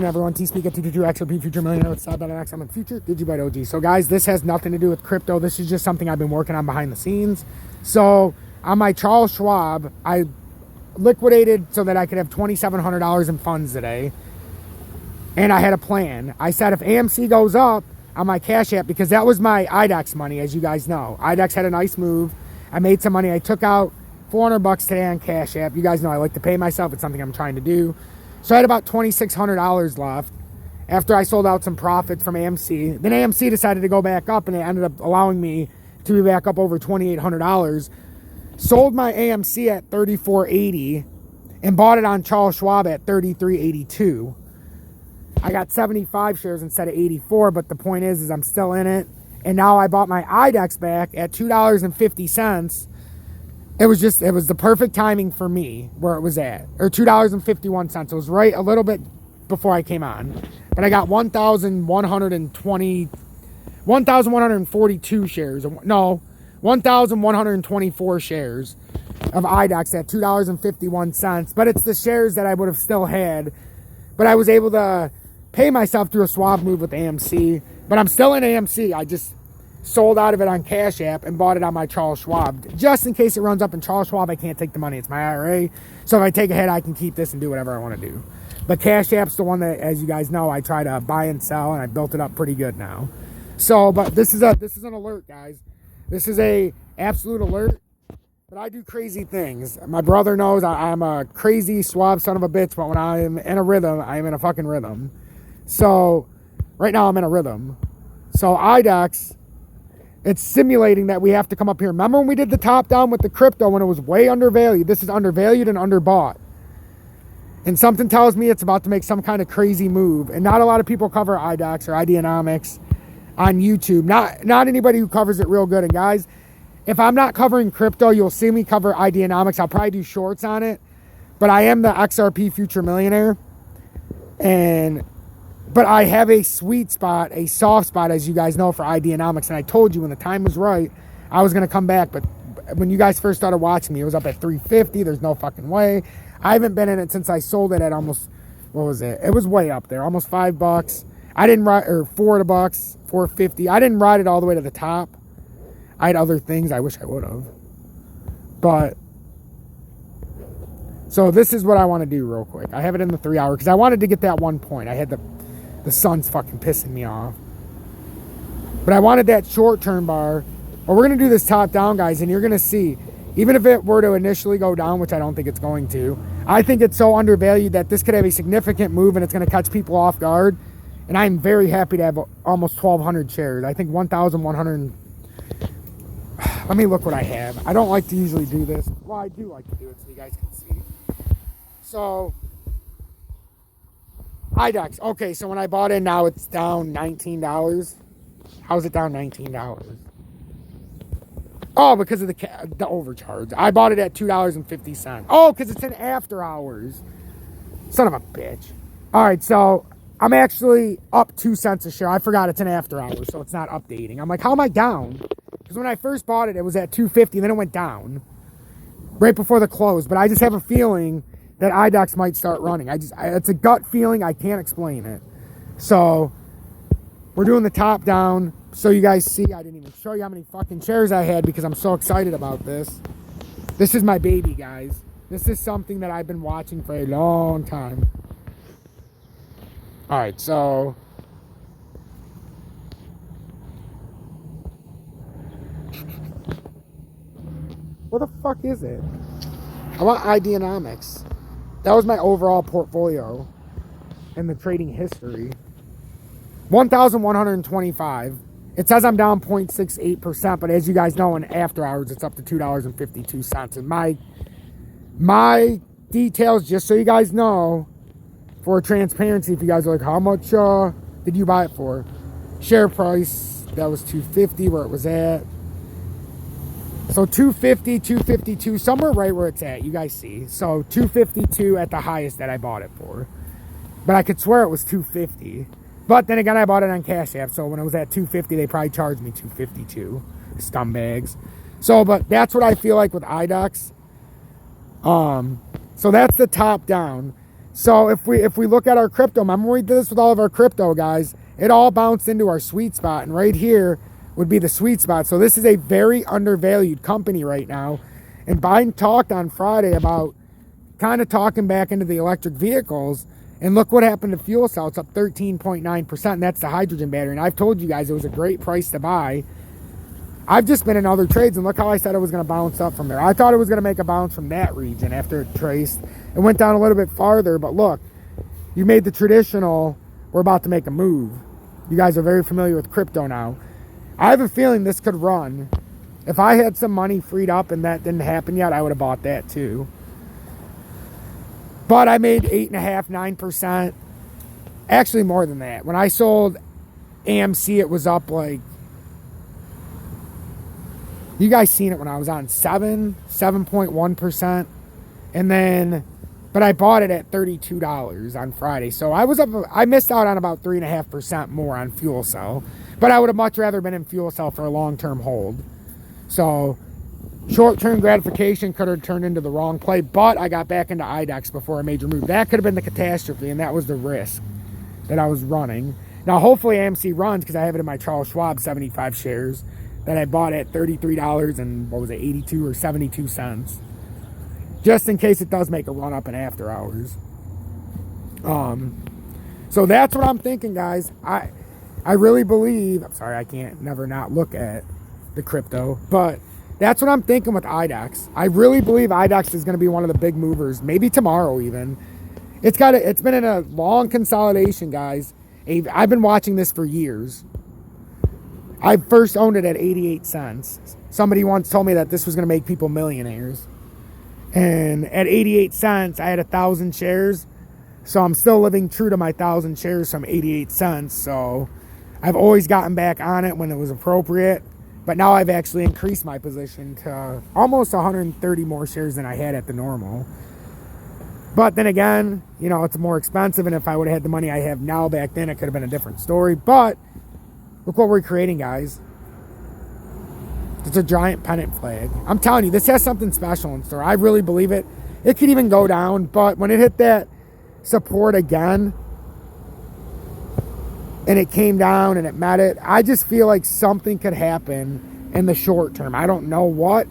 Everyone, T-Speak at 222 XRP Future Millionaire with Side.X. I'm in Future Digibyte OG. So guys, this has nothing to do with crypto. This is just something I've been working on behind the scenes. So on my Charles Schwab, I liquidated so that I could have $2,700 in funds today. And I had a plan. I said if AMC goes up on my Cash App, because that was my IDEX money, as you guys know. IDEX had a nice move. I made some money. I took out $400 today on Cash App. You guys know I like to pay myself. It's something I'm trying to do. So I had about $2,600 left after I sold out some profits from AMC. Then AMC decided to go back up, and it ended up allowing me to be back up over $2,800. Sold my AMC at $34.80 and bought it on Charles Schwab at $33.82. I got 75 shares instead of 84, but the point is I'm still in it. And now I bought my IDEX back at $2.50. It was the perfect timing for me where it was at, or $2.51. It was right a little bit before I came on, but I got 1,142 shares. No, 1,124 shares of IDEX at $2.51. But it's the shares that I would have still had, but I was able to pay myself through a swap move with AMC. But I'm still in AMC. I just sold out of it on Cash App and bought it on my Charles Schwab. Just in case it runs up in Charles Schwab, I can't take the money. It's my IRA. So if I take a hit, I can keep this and do whatever I want to do. But Cash App's the one that, as you guys know, I try to buy and sell, and I built it up pretty good now. So, but this is an alert, guys. This is a absolute alert. But I do crazy things. My brother knows I'm a crazy swab son of a bitch, but when I'm in a rhythm, I'm in a fucking rhythm. So right now I'm in a rhythm. So IDEX, it's simulating that we have to come up here. Remember when we did the top down with the crypto when it was way undervalued? This is undervalued and underbought. And something tells me it's about to make some kind of crazy move. And not a lot of people cover IDEX or Ideanomics on YouTube. Not anybody who covers it real good. And guys, if I'm not covering crypto, you'll see me cover Ideanomics. I'll probably do shorts on it. But I am the XRP Future Millionaire. But I have a sweet spot, a soft spot, as you guys know, for Ideanomics. And I told you when the time was right, I was going to come back. But when you guys first started watching me, it was up at 350. There's no fucking way. I haven't been in it since I sold it at almost, what was it? It was way up there, almost $5. I didn't ride, or $4, $4.50. I didn't ride it all the way to the top. I had other things I wish I would have. But, so this is what I want to do real quick. I have it in the 3 hour because I wanted to get that 1 point. I had the sun's fucking pissing me off. But I wanted that short-term bar. Well, we're going to do this top-down, guys, and you're going to see, even if it were to initially go down, which I don't think it's going to, I think it's so undervalued that this could have a significant move and it's going to catch people off guard. And I'm very happy to have almost 1,200 shares. I think 1,100. Let me look what I have. I don't like to usually do this. Well, I do like to do it so you guys can see. So IDEX. Okay, so when I bought in, now it's down $19. How's it down $19? Oh, because of the overcharge. I bought it at $2.50. Oh, because it's in after hours. Son of a bitch. All right, so I'm actually up 2 cents a share. I forgot it's an after hours, so it's not updating. I'm like, how am I down? Because when I first bought it, it was at $2.50, then it went down right before the close. But I just have a feeling that IDEX might start running. It's a gut feeling. I can't explain it. So we're doing the top down so you guys see. I didn't even show you how many fucking shares I had because I'm so excited about this. This is my baby, guys. This is something that I've been watching for a long time. All right, so where the fuck is it? I want Ideanomics. That was my overall portfolio in the trading history. 1,125. It says I'm down 0.68%, but as you guys know, in after hours, it's up to $2.52. And my details, just so you guys know, for transparency, if you guys are like, how much did you buy it for? Share price, that was $2.50 where it was at. So $2.50, $2.52, somewhere right where it's at, you guys see. So $2.52 at the highest that I bought it for. But I could swear it was $2.50. But then again, I bought it on Cash App, so when it was at $2.50, they probably charged me $2.52. Scumbags. So, but that's what I feel like with IDEX. So that's the top down. So if we look at our crypto, remember we did this with all of our crypto, guys, it all bounced into our sweet spot, and right here would be the sweet spot. So this is a very undervalued company right now. And Biden talked on Friday about kind of talking back into the electric vehicles, and look what happened to fuel cells. It's up 13.9%, and that's the hydrogen battery. And I've told you guys it was a great price to buy. I've just been in other trades, and look how I said it was going to bounce up from there. I thought it was going to make a bounce from that region after it traced. It went down a little bit farther, but look, you made the traditional, we're about to make a move. You guys are very familiar with crypto now. I have a feeling this could run. If I had some money freed up and that didn't happen yet, I would have bought that too. But I made 8.5%, 9%. Actually more than that. When I sold AMC, it was up like, you guys seen it when I was on 7.1%. And then, but I bought it at $32 on Friday. So I was up, I missed out on about 3.5% more on fuel cell. But I would have much rather been in fuel cell for a long-term hold. So short-term gratification could have turned into the wrong play. But I got back into IDEX before a major move. That could have been the catastrophe, and that was the risk that I was running. Now, hopefully AMC runs because I have it in my Charles Schwab 75 shares that I bought at $33 and, what was it, 82 or 72 cents. Just in case it does make a run up in after hours. So that's what I'm thinking, guys. I really believe, I'm sorry, I can't never not look at the crypto, but that's what I'm thinking with IDEX. I really believe IDEX is going to be one of the big movers, maybe tomorrow even. It's been in a long consolidation, guys. I've been watching this for years. I first owned it at 88 cents. Somebody once told me that this was going to make people millionaires. And at 88 cents, I had 1,000 shares. So I'm still living true to my 1,000 shares from 88 cents. So I've always gotten back on it when it was appropriate. But now I've actually increased my position to almost 130 more shares than I had at the normal. But then again, you know, it's more expensive. And if I would have had the money I have now back then, it could have been a different story. But look what we're creating, guys. It's a giant pennant flag. I'm telling you, this has something special in store. I really believe it. It could even go down, but when it hit that support again, and it came down and it met it, I just feel like something could happen in the short term. I don't know what,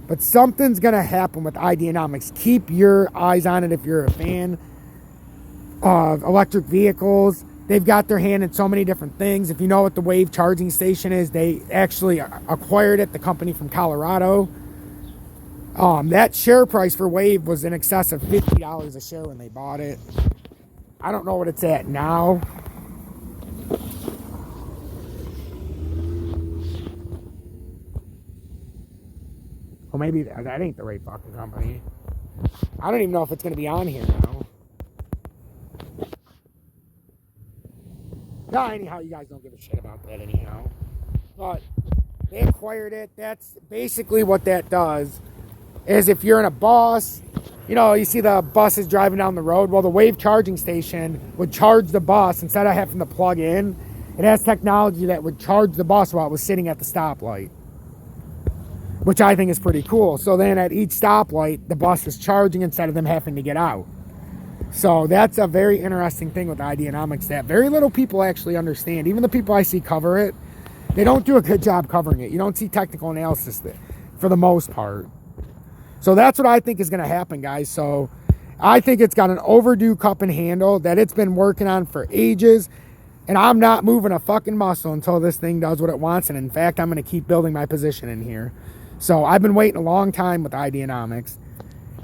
but something's going to happen with Ideanomics. Keep your eyes on it if you're a fan of electric vehicles. They've got their hand in so many different things. If you know what the Wave charging station is, they actually acquired it, the company from Colorado. That share price for Wave was in excess of $50 a share when they bought it. I don't know what it's at now. Well, maybe that ain't the right fucking company. I don't even know if it's going to be on here now. No, anyhow, you guys don't give a shit about that anyhow. But they acquired it. That's basically what that does. Is if you're in a bus, you know, you see the buses driving down the road. Well, the Wave charging station would charge the bus instead of having to plug in. It has technology that would charge the bus while it was sitting at the stoplight, which I think is pretty cool. So then at each stoplight, the bus is charging instead of them having to get out. So that's a very interesting thing with Ideanomics that very little people actually understand. Even the people I see cover it, they don't do a good job covering it. You don't see technical analysis for the most part. So that's what I think is going to happen, guys. So I think it's got an overdue cup and handle that it's been working on for ages. And I'm not moving a fucking muscle until this thing does what it wants. And in fact, I'm going to keep building my position in here. So I've been waiting a long time with Ideanomics.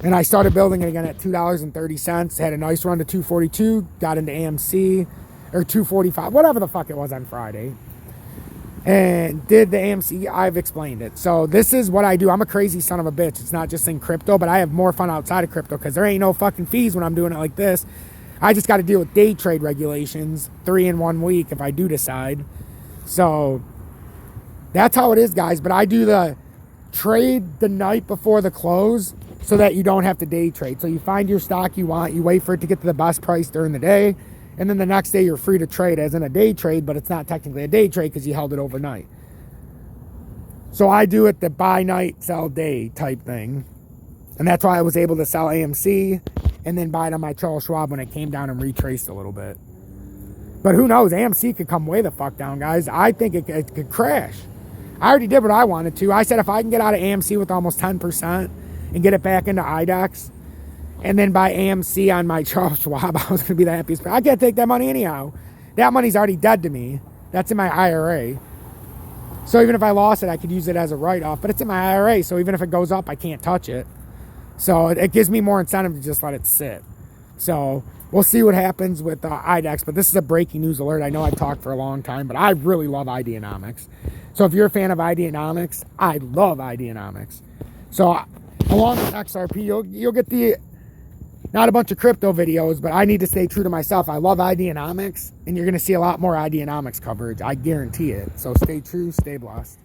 And I started building it again at $2.30. Had a nice run to $2.42. Got into AMC, or $2.45, whatever the fuck it was on Friday. And did the AMC. I've explained it. So this is what I do. I'm a crazy son of a bitch. It's not just in crypto, but I have more fun outside of crypto because there ain't no fucking fees when I'm doing it like this. I just got to deal with day trade regulations 3 in 1 week if I do decide. So that's how it is, guys. But I do the trade the night before the close so that you don't have to day trade. So you find your stock you want, you wait for it to get to the best price during the day, and then the next day you're free to trade as in a day trade, but it's not technically a day trade because you held it overnight. So I do it the buy night, sell day type thing. And that's why I was able to sell AMC and then buy it on my Charles Schwab when it came down and retraced a little bit. But who knows? AMC could come way the fuck down, guys. I think it could crash. I already did what I wanted to. I said if I can get out of AMC with almost 10% and get it back into IDEX and then buy AMC on my Charles Schwab, I was going to be the happiest. I can't take that money anyhow. That money's already dead to me. That's in my IRA. So even if I lost it, I could use it as a write-off. But it's in my IRA, so even if it goes up, I can't touch it. So it gives me more incentive to just let it sit. So we'll see what happens with IDEX. But this is a breaking news alert. I know I've talked for a long time, but I really love Ideanomics. So if you're a fan of Ideanomics, I love Ideanomics. So along with XRP, you'll get not a bunch of crypto videos, but I need to stay true to myself. I love Ideanomics, and you're going to see a lot more Ideanomics coverage. I guarantee it. So stay true, stay blessed.